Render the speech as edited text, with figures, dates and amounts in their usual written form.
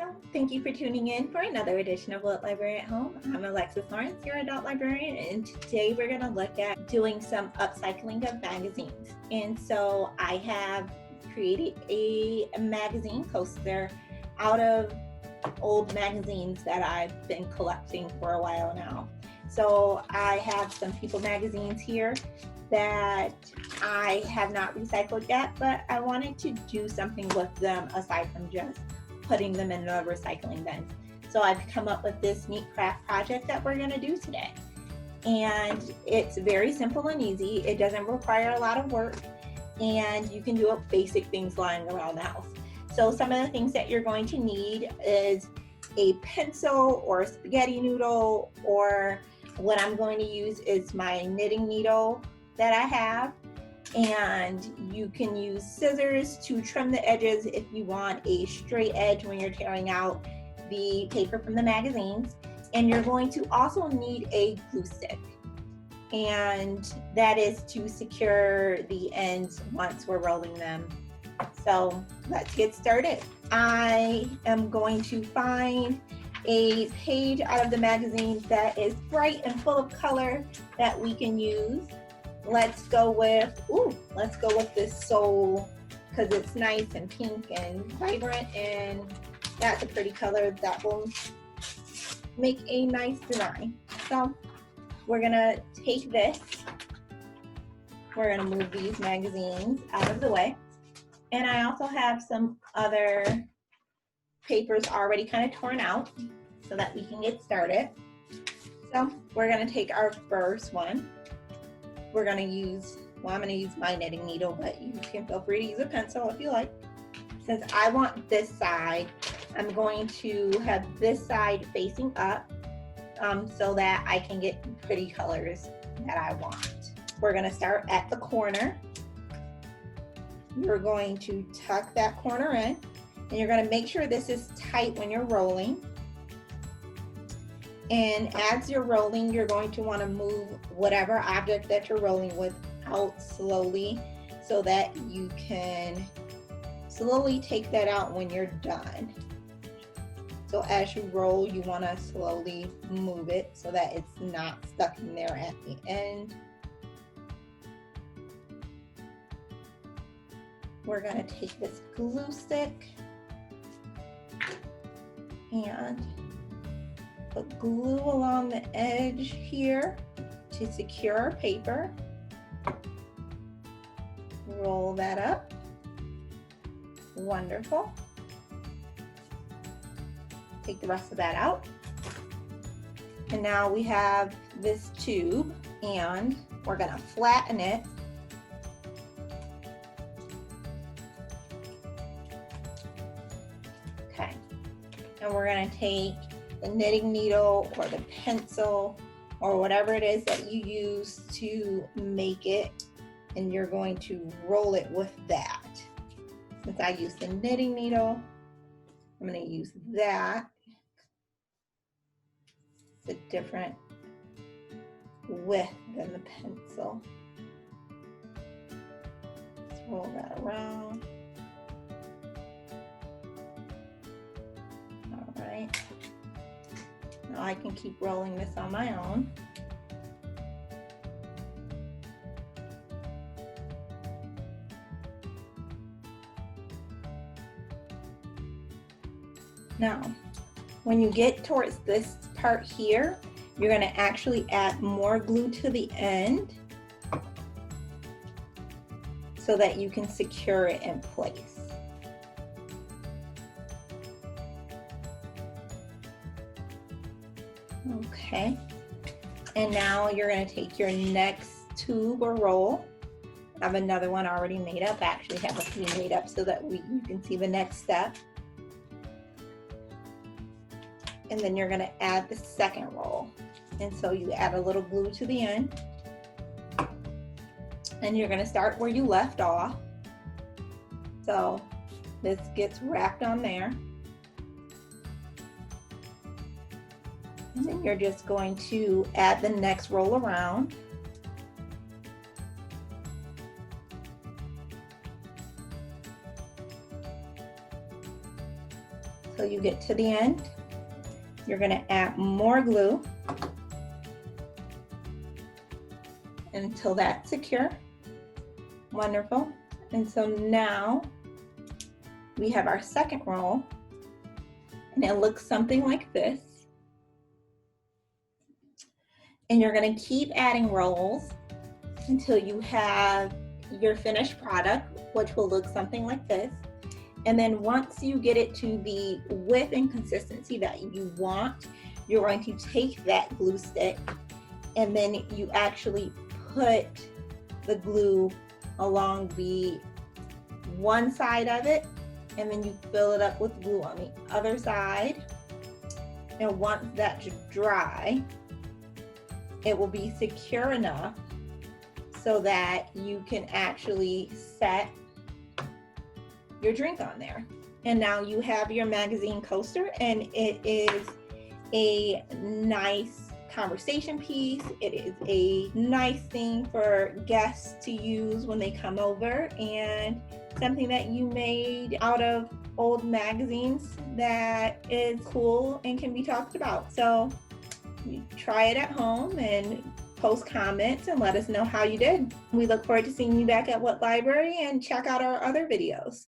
Hello, thank you for tuning in for another edition of Lit Library at Home. I'm Alexis Lawrence, your adult librarian, and today we're going to look at doing some upcycling of magazines. And so I have created a magazine coaster out of old magazines that I've been collecting for a while now. So I have some People magazines here that I have not recycled yet, but I wanted to do something with them aside from just putting them in the recycling bins. So I've come up with this neat craft project that we're going to do today. And it's very simple and easy. It doesn't require a lot of work, and you can do basic things lying around the house. So some of the things that you're going to need is a pencil or a spaghetti noodle, or what I'm going to use is my knitting needle that I have. And you can use scissors to trim the edges if you want a straight edge when you're tearing out the paper from the magazines. And you're going to also need a glue stick, and that is to secure the ends once we're rolling them. So let's get started. I am going to find a page out of the magazine that is bright and full of color that we can use. Let's go with this soul, because it's nice and pink and vibrant, and that's a pretty color that will make a nice design. So we're gonna take this, we're gonna move these magazines out of the way. And I also have some other papers already kind of torn out so that we can get started. So we're gonna take our first one. We're going to use, I'm going to use my knitting needle, but you can feel free to use a pencil if you like. Since I want this side, I'm going to have this side facing up so that I can get pretty colors that I want. We're going to start at the corner. You're going to tuck that corner in, and you're going to make sure this is tight when you're rolling. And as you're rolling, you're going to want to move whatever object that you're rolling with out slowly so that you can slowly take that out when you're done. So as you roll, you want to slowly move it so that it's not stuck in there at the end. We're going to take this glue stick and put glue along the edge here to secure our paper. Roll that up. Wonderful. Take the rest of that out. And now we have this tube, and we're going to flatten it. Okay. And we're going to take the knitting needle or the pencil or whatever it is that you use to make it, and you're going to roll it with that. Since I used the knitting needle, I'm going to use that. It's a different width than the pencil. Let's roll that around. All right. Now I can keep rolling this on my own. Now, when you get towards this part here, you're going to actually add more glue to the end so that you can secure it in place. Okay, and now you're going to take your next tube or roll. I have another one already made up. I actually have a few made up so that you can see the next step. And then you're going to add the second roll. And so you add a little glue to the end. And you're going to start where you left off. So this gets wrapped on there. And then you're just going to add the next roll around. till you get to the end. You're going to add more glue until that's secure. Wonderful. And so now we have our second roll, and it looks something like this. And you're going to keep adding rolls until you have your finished product, which will look something like this. And then once you get it to the width and consistency that you want, you're going to take that glue stick and then you actually put the glue along the one side of it, and then you fill it up with glue on the other side. And once that's dry, it will be secure enough so that you can actually set your drink on there. And now you have your magazine coaster, and it is a nice conversation piece. It is a nice thing for guests to use when they come over, and something that you made out of old magazines that is cool and can be talked about. So you try it at home and post comments and let us know how you did. We look forward to seeing you back at What Library, and check out our other videos.